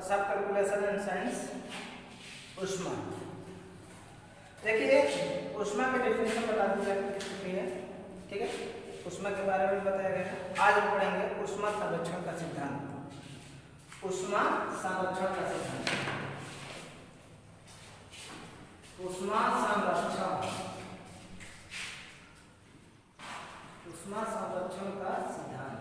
सब calculation and science ऊष्मा। देखिए ऊष्मा की डेफिनेशन बता दी जा चुकी है, ठीक है, ऊष्मा के बारे में बताया गया है। आज हम पढ़ेंगे ऊष्मा संरक्षण का सिद्धांत। ऊष्मा संरक्षण का सिद्धांत, ऊष्मा संरक्षण, ऊष्मा संरक्षण का सिद्धांत।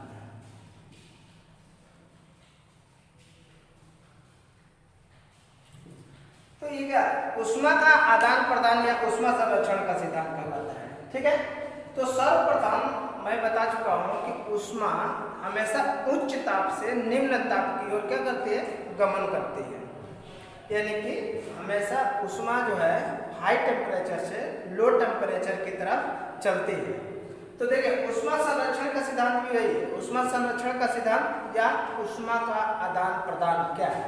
तो ये क्या ऊष्मा का आदान प्रदान या ऊष्मा संरक्षण का सिद्धांत कहलाता है, ठीक है। तो सर्वप्रथम मैं बता चुका हूं कि ऊष्मा हमेशा उच्च ताप से निम्न ताप की ओर क्या करती है, गमन करती है। यानी कि हमेशा ऊष्मा जो है हाई टेम्परेचर से लो टेम्परेचर की तरफ चलती है। तो देखिए ऊष्मा संरक्षण का सिद्धांत भी वही है। ऊष्मा संरक्षण का सिद्धांत या ऊष्मा का आदान प्रदान क्या है।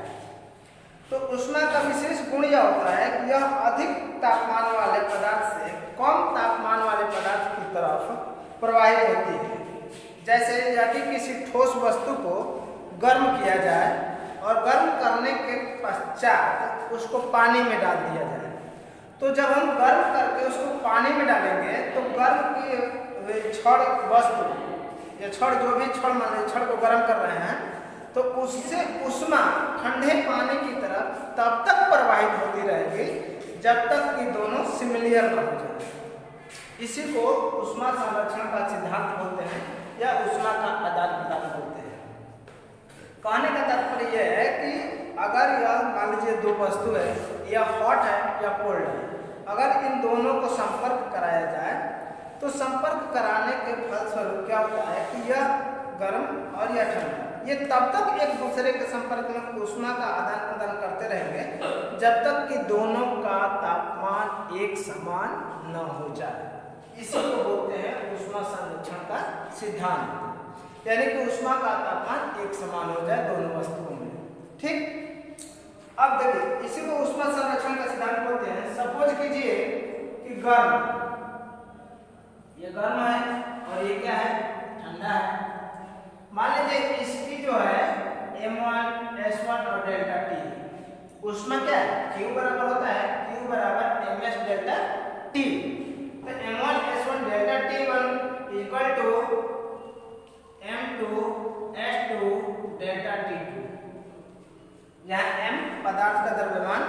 तो ऊष्मा का विशेष गुण यह होता है कि यह अधिक तापमान वाले पदार्थ से कम तापमान वाले पदार्थ की तरफ प्रवाहित होती है। जैसे यदि किसी ठोस वस्तु को गर्म किया जाए और गर्म करने के पश्चात उसको पानी में डाल दिया जाए, तो जब हम गर्म करके उसको पानी में डालेंगे तो गर्म की छड़ वस्तु या छड़ जो भी छड़ मान छड़ को गर्म कर रहे हैं तो उससे ऊष्मा ठंडे पानी की तरफ तब तक प्रवाहित होती रहेगी जब तक कि दोनों सिमिलियर न हो जाए। इसी को ऊष्मा संरक्षण का सिद्धांत बोलते हैं या ऊष्मा का आदान प्रदान बोलते हैं। कहने का तात्पर्य यह है कि अगर यह मान लीजिए दो वस्तु है, यह हॉट है या कोल्ड है, अगर इन दोनों को संपर्क कराया जाए तो संपर्क कराने के फलस्वरूप क्या होता है कि यह गर्म और यह ठंडा, ये तब तक एक दूसरे के संपर्क में ऊष्मा का आदान प्रदान करते रहेंगे जब तक कि दोनों का तापमान एक समान न हो जाए। इसी को बोलते हैं ऊष्मा संरक्षण का सिद्धांत। यानी कि ऊष्मा का तापमान एक समान हो जाए दोनों वस्तुओं में, ठीक। अब देखिए इसी को ऊष्मा संरक्षण का सिद्धांत बोलते हैं। सपोज कीजिए कि गर्म, ये गर्म है और ये क्या है, ठंडा है। मान लीजिए इसकी जो है m1 s1 और डेल्टा t, ऊष्मा क्या है, Q बराबर होता है Q बराबर ms डेल्टा t। तो m1 s1 delta t1 equal to m2 s2 delta t2। यहाँ m पदार्थ का द्रव्यमान,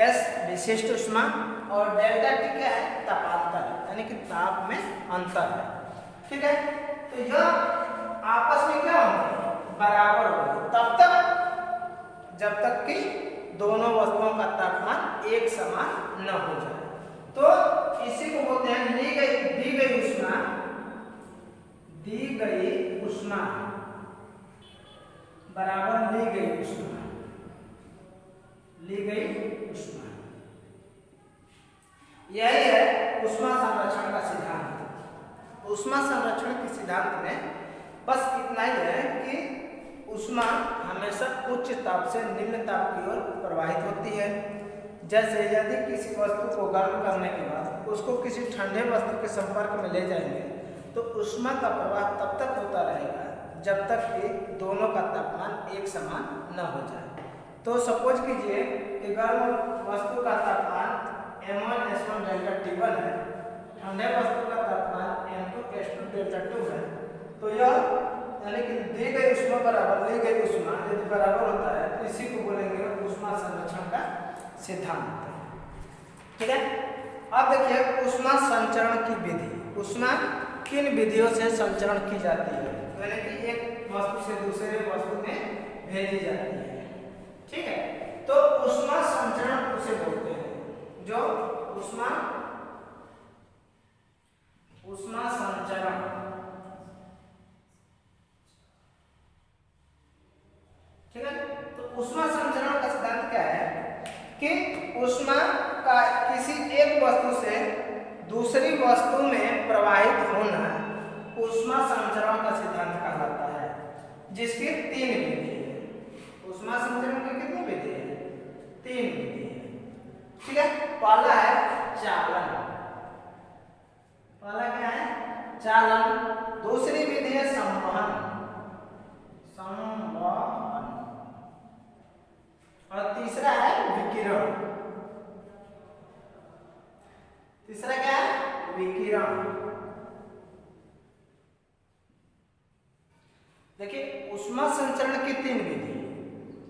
s विशिष्ट ऊष्मा और डेल्टा t क्या है, तापांतर, यानी कि ताप में अंतर है, ठीक है। तो यह आपस में क्या होंगे, बराबर होंगे तब तक जब तक कि दोनों वस्तुओं का तापमान एक समान न हो जाए। तो इसी को बोलते हैं दी गई ऊष्मा बराबर ली गई ऊष्मा। यही है ऊष्मा संरक्षण का सिद्धांत। ऊष्मा संरक्षण के सिद्धांत में बस इतना ही है कि ऊष्मा हमेशा उच्च ताप से निम्न ताप की ओर प्रवाहित होती है। जैसे यदि किसी वस्तु को गर्म करने के बाद उसको किसी ठंडे वस्तु के संपर्क में ले जाएंगे तो ऊष्मा का प्रवाह तब तक होता रहेगा जब तक कि दोनों का तापमान एक समान न हो जाए। तो सपोज कीजिए कि गर्म वस्तु का तापमान m1 s1 डेल्टा t1 है, ठंडे वस्तु का तापमान m2 s2 डेल्टा 2 है। तो यह यानी कि दी गई ऊष्मा बराबर ली गई ऊष्मा यदि बराबर होता है तो इसी को बोलेंगे ऊष्मा संरक्षण का सिद्धांत, ठीक है। अब देखिए ऊष्मा संचरण की विधि। ऊष्मा किन विधियों से संचरण की जाती है, यानी कि एक वस्तु से दूसरे वस्तु में भेजी जाती है, ठीक है। तो ऊष्मा संचरण उसे बोलते हैं जो ऊष्मा संचरण, ठीक है। तो ऊष्मा संचरण का सिद्धांत क्या है कि ऊष्मा का किसी एक वस्तु से दूसरी वस्तु में प्रवाहित होना ऊष्मा संचरण का सिद्धांत कहलाता है, जिसकी तीन विधि है। ऊष्मा संचरण की कितनी विधि है, तीन विधि है, ठीक है। पहला है चालन, पहला क्या है, चालन। दूसरी विधि है संवहन,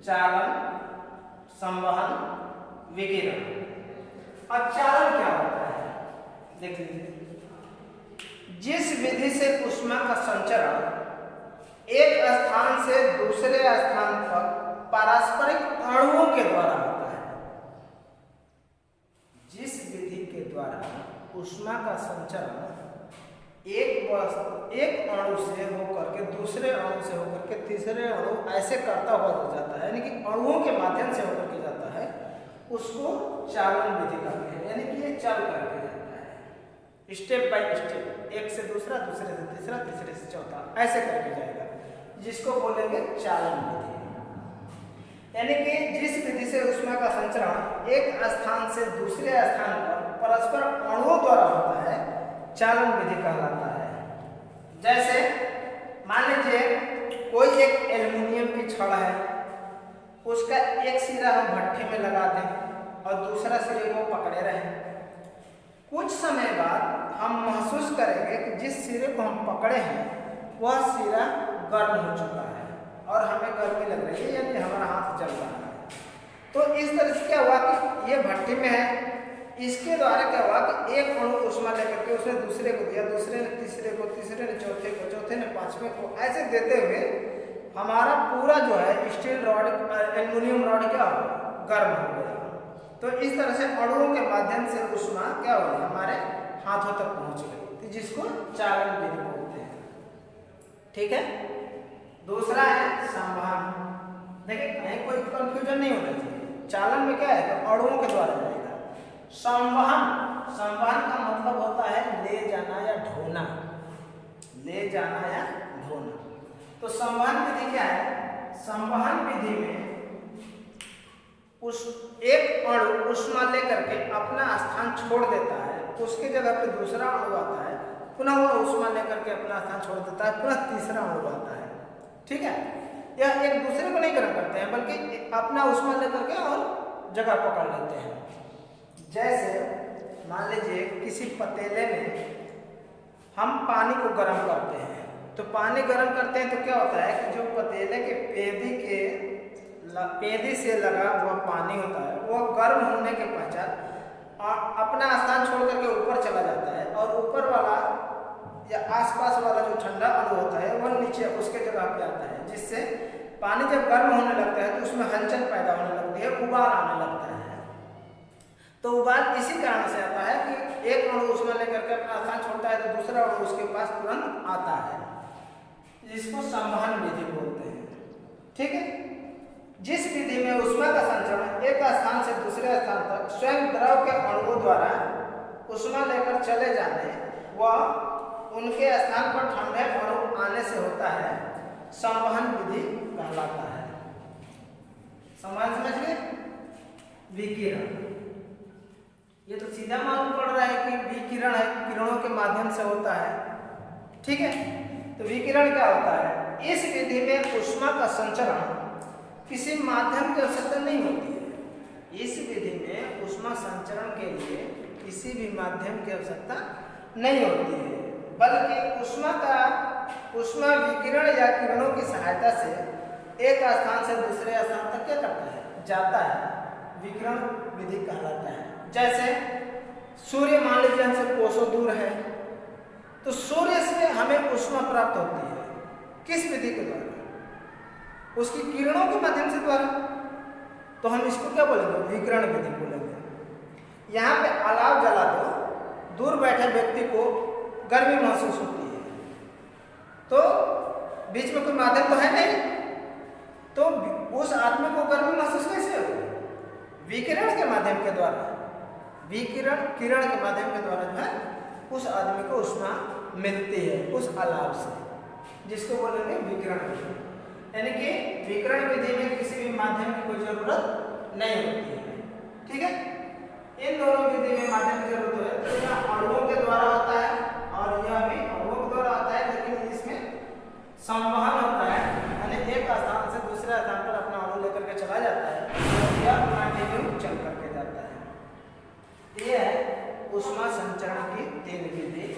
चालन, संवहन, विकिरण। अब चालन क्या होता है देख लीजिए। जिस विधि से ऊष्मा का संचरण एक स्थान से दूसरे स्थान पर पारस्परिक अणुओं के द्वारा होता है, जिस विधि के द्वारा ऊष्मा का संचरण एक अणु से होकर के दूसरे अणु से होकर के तीसरे अणु ऐसे करता हुआ जाता है, यानी कि अणुओं के माध्यम से होकर के जाता है, उसको चालन विधि कहते हैं। यानी कि ये चल करके जाता है स्टेप बाय स्टेप, एक से दूसरा, दूसरे से तीसरा, तीसरे से चौथा, ऐसे करके जाएगा, जिसको बोलेंगे चालन विधि। यानी कि जिस विधि से ऊष्मा का संचरण एक स्थान से दूसरे स्थान पर परस्पर अणुओं द्वारा होता है, चालन विधि कहलाता है। जैसे मान लीजिए कोई एक एल्युमिनियम की छड़ है, उसका एक सिरा हम भट्ठे में लगा दें और दूसरा सिरे को पकड़े रहें। कुछ समय बाद हम महसूस करेंगे कि जिस सिरे को हम पकड़े हैं वह सिरा गर्म हो चुका है और हमें गर्मी लग रही है, यानी हमारा हाथ जल रहा है। तो इस तरह से क्या हुआ कि ये भट्टी में है, इसके द्वारा क्या हुआ कि एक अणु ऊष्मा लेकर के उसने दूसरे को दिया, दूसरे ने तीसरे को, तीसरे ने चौथे को, चौथे ने पांचवें को, ऐसे देते हुए हमारा पूरा जो है स्टील रॉड, एल्युमिनियम रॉड क्या हो गर्म हो गया। तो इस तरह से अणुओं के माध्यम से ऊष्मा क्या हो गई हमारे हाथों तक पहुंच गई, तो जिसको चालन विधि बोलते हैं। ठीक है। दूसरा है संवहन। देखिए कहीं कोई कंफ्यूजन नहीं होना चाहिए। चालन में क्या है तो अणुओं के द्वारा जाएगा। संवहन, संवहन का मतलब होता है ले जाना या ढोना, ले जाना या ढोना। तो संवहन विधि क्या है? संवहन विधि में उस एक अणु ऊष्मा लेकर के अपना स्थान छोड़ देता है, उसके जगह पे दूसरा अणु आता है, पुनः वह ऊष्मा लेकर के अपना स्थान छोड़ देता है, पुनः तीसरा अणु आता है। ठीक है। यह एक दूसरे को नहीं ग्रहण करते हैं, बल्कि अपना ऊष्मा लेकर के और जगह पकड़ लेते हैं। जैसे मान लीजिए किसी पतीले में हम पानी को गर्म करते हैं, तो पानी गर्म करते हैं तो क्या होता है कि जो पतीले के पेदी से लगा हुआ पानी होता है वह गर्म होने के पश्चात अपना स्थान छोड़ करके ऊपर चला जाता है, और ऊपर वाला या आसपास वाला जो ठंडा अणु होता है वह नीचे उसके जगह पे आता है, जिससे पानी जब गर्म होने लगता है तो उसमें हलचल पैदा होने लगती है, उबाल आने लगता है। तो उबाल इसी कारण से आता है कि एक अणु ऊष्मा लेकर के अपना स्थान छोड़ता है तो दूसरा अणु उसके पास तुरंत आता है, जिसको संवहन विधि बोलते हैं। ठीक है। जिस विधि में ऊष्मा का संचरण एक स्थान से दूसरे स्थान तक स्वयं द्रव के अणुओं द्वारा ऊष्मा लेकर चले जाने व उनके स्थान पर ठंडे अणु आने से होता है, संवहन विधि कहलाता है। संवहन समझिए। विकिरण, ये तो सीधा मालूम पड़ रहा है कि विकिरण है, किरणों के माध्यम से होता है। ठीक है। तो विकिरण क्या होता है? इस विधि में ऊष्मा का संचरण किसी माध्यम की आवश्यकता नहीं होती है। इस विधि में ऊष्मा संचरण के लिए किसी भी माध्यम की आवश्यकता नहीं होती है, बल्कि ऊष्मा विकिरण या किरणों की सहायता से एक स्थान से दूसरे स्थान तक क्या करता है? जाता है। विकिरण विधि कहलाता है। जैसे सूर्य मान लीजिए हमसे कोसों दूर है, तो सूर्य से हमें ऊष्मा प्राप्त होती है किस विधि के द्वारा? उसकी किरणों के माध्यम से द्वारा। तो हम इसको क्या बोलेंगे? विकिरण विधि बोलेंगे। यहाँ पे अलाव जला दो, दूर बैठे व्यक्ति को गर्मी महसूस होती है, तो बीच में कोई माध्यम तो है नहीं, तो उस आदमी को गर्मी महसूस कैसे होगी? विकिरण के माध्यम के द्वारा, किरण के माध्यम के द्वारा जो है उस आदमी को ऊष्मा मिलती है उस अलाव से, जिसको बोलेंगे विकिरण विधि। यानी कि विकिरण विधि में किसी भी माध्यम की कोई जरूरत नहीं होती है। ठीक है। इन दोनों विधि में माध्यम की जरूरत है, तो यह अणुओं के द्वारा होता है और यह भी अणुओं के द्वारा होता है, लेकिन इसमें संवहन होता है, यानी एक स्थान से दूसरे स्थान पर अपना अणु लेकर के चला जाता है, तो यह कंटिन्यू चल करके जाता है। यह है ऊष्मा संचरण की तीन विधि: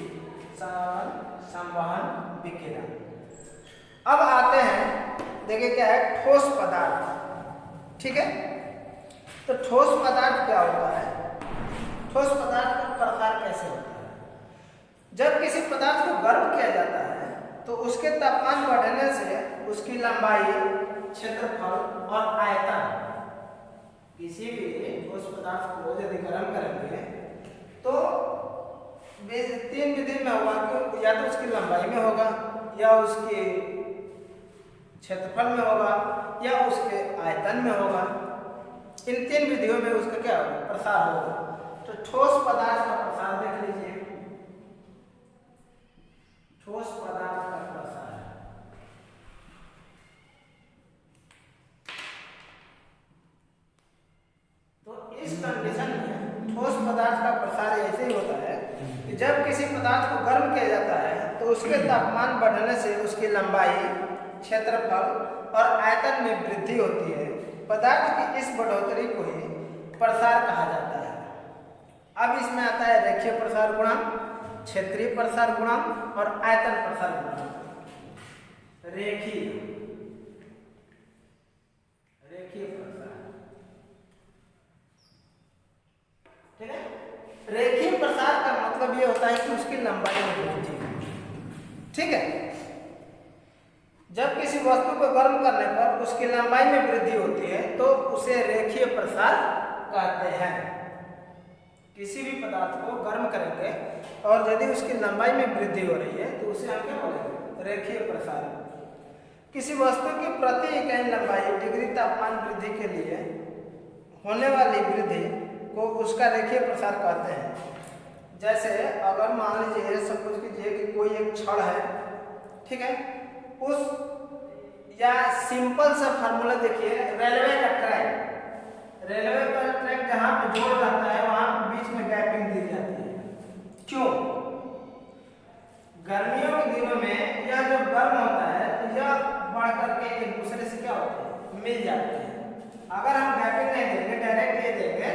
संवहन, विकिरण। अब आते हैं, देखिए क्या है, ठोस पदार्थ। ठीक है। तो ठोस पदार्थ क्या होता है, ठोस पदार्थ का प्रसार कैसे होता है? जब किसी पदार्थ को गर्म किया जाता है तो उसके तापमान बढ़ने से उसकी लंबाई, क्षेत्रफल और आयतन, किसी भी ठोस पदार्थ को यदि गर्म करेंगे तो तीन विधि में होगा कि या तो उसकी लंबाई में होगा, या उसके क्षेत्रफल में होगा, या उसके आयतन में होगा। इन तीन विधियों में उसका क्या होगा, प्रसार होगा। तो ठोस पदार्थ का प्रसार देख लीजिए, ठोस पदार्थ का प्रसार, तो इस कंडीशन में ठोस पदार्थ का प्रसार ऐसे ही होता है कि जब किसी पदार्थ को गर्म किया जाता है तो उसके तापमान बढ़ने से उसकी लंबाई, क्षेत्रफल और आयतन में वृद्धि होती है। पदार्थ की इस बढ़ोतरी को ही प्रसार कहा जाता है। अब इसमें आता है रेखीय प्रसार गुणांक, क्षेत्रीय प्रसार गुणांक और आयतन प्रसार गुणांक। रेखीय प्रसार, ठीक है। रेखीय प्रसार का मतलब ये होता है कि उसकी लंबाई में वृद्धि, ठीक है। जब किसी वस्तु को गर्म करने पर उसकी लंबाई में वृद्धि होती है तो उसे रेखीय प्रसार कहते हैं। किसी भी पदार्थ को गर्म करेंगे और यदि उसकी लंबाई में वृद्धि हो रही है तो उसे हम क्या बोलेंगे, रेखीय प्रसार। किसी वस्तु की प्रति इकाई लंबाई डिग्री तापमान वृद्धि के लिए होने वाली वृद्धि को उसका रेखीय प्रसार कहते हैं। जैसे अगर मान लीजिए, सपोज कीजिए कि कोई एक छड़ है, ठीक है, उस या सिंपल सा फार्मूला देखिए, रेलवे का ट्रैक, रेलवे का ट्रैक जहाँ पे जोड़ रहता है वहां बीच में गैपिंग दी जाती है। क्यों? गर्मियों के दिनों में यह जो गर्म होता है तो यह बढ़ करके एक दूसरे से क्या होते हैं, मिल जाते हैं। अगर हम गैपिंग नहीं देंगे, डायरेक्ट ये देंगे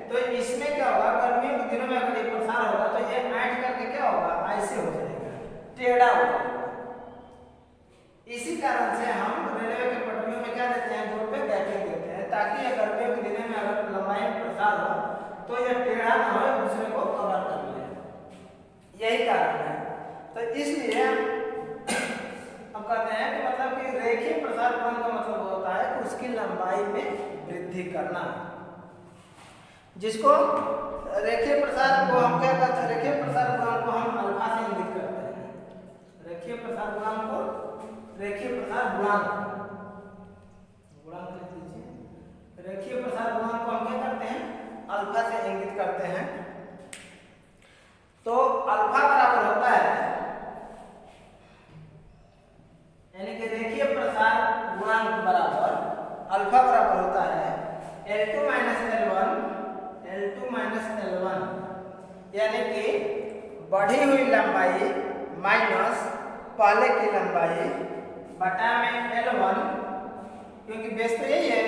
तो इसमें क्या होगा, गर्मियों के दिनों में अगर ये प्रसार होगा तो ये ऐंठ करके क्या होगा, ऐसे हो जाएगा, टेढ़ा हो जाएगा। इसी कारण से हम रेलवे के पटरियों में क्या देते हैं, जोड़ पे गैपिंग देते हैं, ताकि ये गर्मियों के दिनों में अगर लंबाई में प्रसार हो तो यह टेढ़ा न हो, दूसरे को कवर कर ले। यही कारण है। तो इसलिए हम कहते हैं कि मतलब कि रेखीय प्रसार गुणांक का मतलब होता है कि उसकी लंबाई में वृद्धि करना, जिसको रेखीय प्रसार को हम क्या कहते हैं, रेखीय प्रसार गुणांक को हम अल्फा से इंगित करते हैं। रेखीय प्रसार गुणांक को रेखीय प्रसार गुणांक लिख लीजिए। रेखीय प्रसार गुणांक को हम क्या करते हैं, अल्फा से इंगित करते हैं। तो अल्फा बराबर होता है, यानी कि रेखीय प्रसार गुणांक बराबर अल्फा बराबर होता है L2 माइनस L1, यानी कि बढ़ी हुई लंबाई माइनस पहले की लंबाई बटा में L1, क्योंकि बेस तो यही है,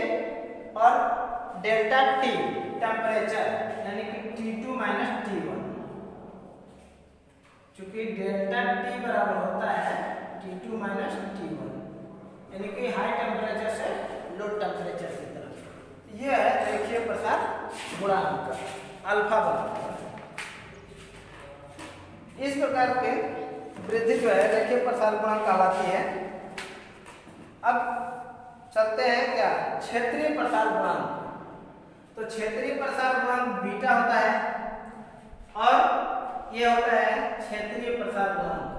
और डेल्टा T टेम्परेचर, यानी कि T2 माइनस T1, चूंकि डेल्टा T बराबर होता है T2 माइनस T1, यानी कि हाई टेम्परेचर से लो टेम्परेचर की तरफ। यह है रेखीय प्रसार गुणांक अल्फा बराबर। इस प्रकार के वृद्धि जो है रेखीय प्रसार गुणांक कहलाती है। अब चलते हैं क्या, क्षेत्रीय प्रसार गुणांक। तो क्षेत्रीय प्रसार गुणांक बीटा होता है और ये होता है क्षेत्रीय प्रसार गुणांक,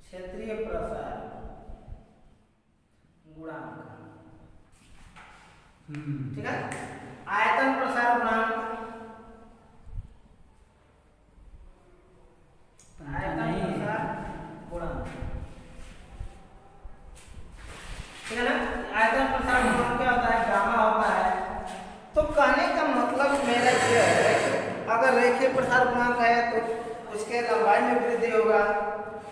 क्षेत्रीय प्रसार गुणांक, ठीक है। आयतन प्रसार गुणांक, आयतन प्रसार गुणांक, ठीक है ना। आयतन प्रसार गुणांक क्या होता है, गामा होता है। तो कहने का मतलब मेरा ये है, अगर रेखीय प्रसार गुणांक है तो उसके लंबाई में वृद्धि होगा,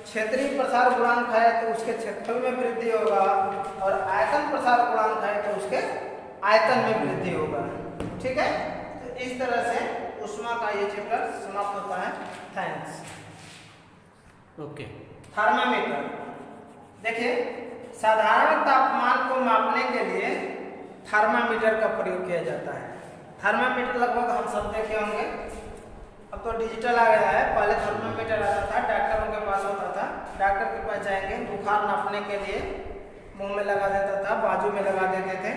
क्षेत्रीय प्रसार गुणांक है तो उसके क्षेत्रफल में वृद्धि होगा, और आयतन प्रसार गुणांक है तो उसके आयतन में वृद्धि होगा, ठीक है। तो इस तरह से ऊष्मा का ये चैप्टर समाप्त होता है। थैंक्स। ओके। थर्मामीटर देखिए, साधारण तापमान को मापने के लिए थर्मामीटर का प्रयोग किया जाता है। थर्मामीटर लगभग हम सब देखे होंगे, अब तो डिजिटल आ गया है। पहले थर्मामीटर आता था, डॉक्टरों के पास होता था, डॉक्टर के पास जाएंगे, बुखार नापने के लिए मुंह में लगा देता था, बाजू में लगा देते थे,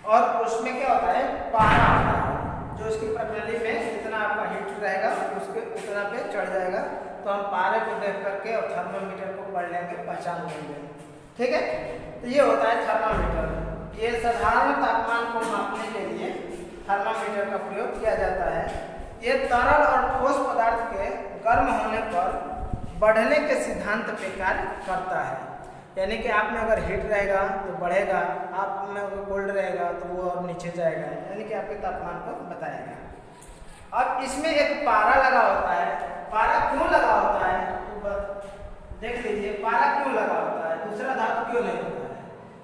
और उसमें क्या होता है, पारा आता है जो उसकी प्रणाली में जितना आपका हीट रहेगा उसके उतना पे चढ़ जाएगा। तो हम पारे को देख करके और थर्मामीटर को पढ़ लेंगे, पहचान लेंगे। ठीक है, तो ये होता है थर्मामीटर। ये साधारण तापमान को मापने के लिए थर्मामीटर का प्रयोग किया जाता है। ये तरल और ठोस पदार्थ के गर्म होने पर बढ़ने के सिद्धांत पे कार्य करता है। यानी कि आप में अगर हीट रहेगा तो बढ़ेगा, आप में अगर कोल्ड रहेगा तो वो और नीचे जाएगा, यानी कि आपके तापमान को बताएगा। अब इसमें एक पारा लगा होता है। पारा क्यों लगा होता है तो देख लीजिए, पारा क्यों लगा होता है, दूसरा धातु क्यों नहीं होता है।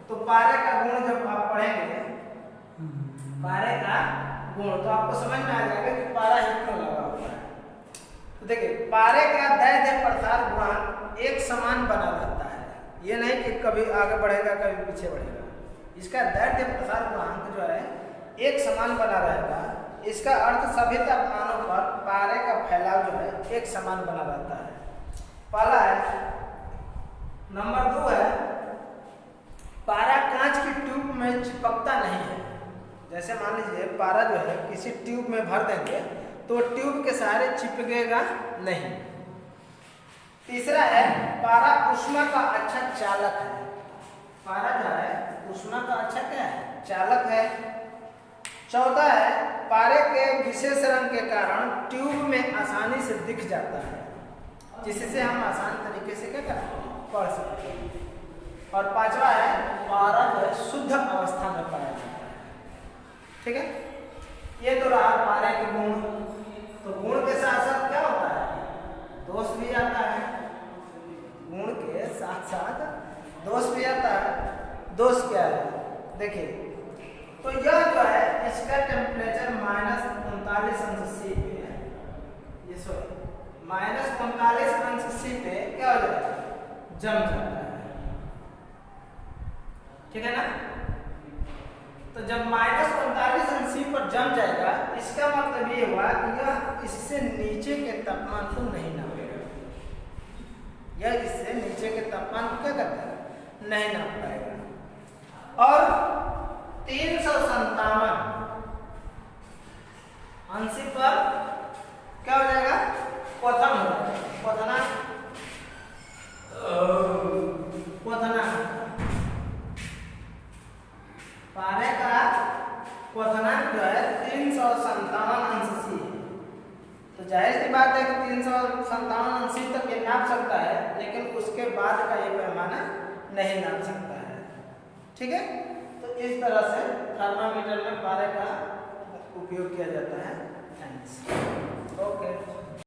तो पारे का गुण जब आप पढ़ेंगे, पारे का गुण, तो आपको समझ में आ जाएगा कि पारा ही क्यों लगा होता है। तो देखिए, पारे का दैर्ध्य प्रसार गुणांक एक समान बना रहता है। ये नहीं कि कभी आगे बढ़ेगा कभी पीछे बढ़ेगा। इसका दैर्ध्य प्रसार गुणांक जो है एक समान बना रहेगा। इसका अर्थ सभी तापमानों पर पारे का फैलाव जो है एक समान बना रहता है। पहला है। नंबर 2 है, पारा कांच की ट्यूब में चिपकता नहीं है। जैसे मान लीजिए पारा जो है किसी ट्यूब में भर देंगे तो ट्यूब के सहारे चिपकेगा नहीं। तीसरा है, पारा ऊष्मा का अच्छा चालक है। पारा जो है ऊष्मा का अच्छा क्या है, चालक है। चौथा है, पारे के विशेष रंग के कारण ट्यूब में आसानी से दिख जाता है, जिससे हम आसान तरीके से क्या कर पढ़ सकते हैं। और पांचवा है, पारा जो है शुद्ध अवस्था में पाया जाता है। ठीक है, ये तो रहा पारे के गुण। तो गुण के साथ साथ क्या होता है, दोष भी आता है। गुण के साथ साथ दोष भी आता है। दोष क्या है देखिए, तो यह जो है इसका टेम्परेचर -39°C पे है। ये सॉरी -39°C पे क्या हो जाएगा, जम जाता है। ठीक है ना। तो जब -39°C पर जम जाएगा, इसका मतलब ये हुआ कि यह इससे नीचे के तापमान को नहीं नापेगा। यह इससे नीचे के तापमान को क्या करता है, नहीं नाप पाएगा। और 357 अंशी पर क्या हो जाएगा, क्वथन हो जाएगा। क्वथना पारे का क्वथनांक जो है 357°C है। तो जाहिर सी बात है कि 357°C तक ये नाप सकता है, लेकिन उसके बाद का ये पैमाना नहीं नाप सकता है। ठीक है, तो इस तरह से थर्मामीटर में पारे का उपयोग किया जाता है। थैंक्स। ओके।